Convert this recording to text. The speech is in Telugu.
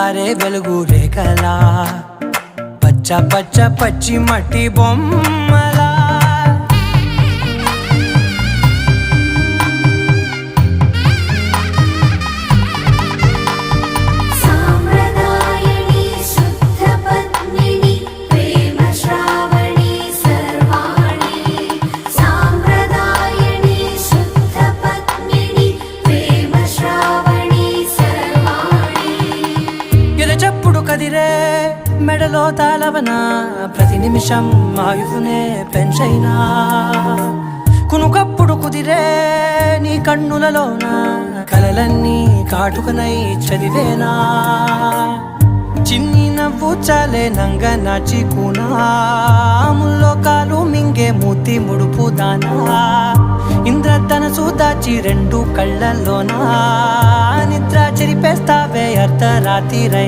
జారే వెలుగు రేఖలా పచ్చ పచ్చ పచ్చి మట్టి బొమ్మలా చెప్పుడు కదిరే మెడలో తాళవన ప్రతి నిమిషం ఆయుధునే పెంచైనా కునుకప్పుడు కుదిరే నీ కన్నులలోన కలలన్నీ కాటుకనై చదివేనా చిన్ని నవ్వు చాలే నంగ నాచి కూనాముల్లో కాలు మింగే మూతి ముడుపు దానా ఇంద్రధనసు దాచి రెండు కళ్ళల్లోనా నిద్ర చెరిపేస్తావే అర్ధరాత్రి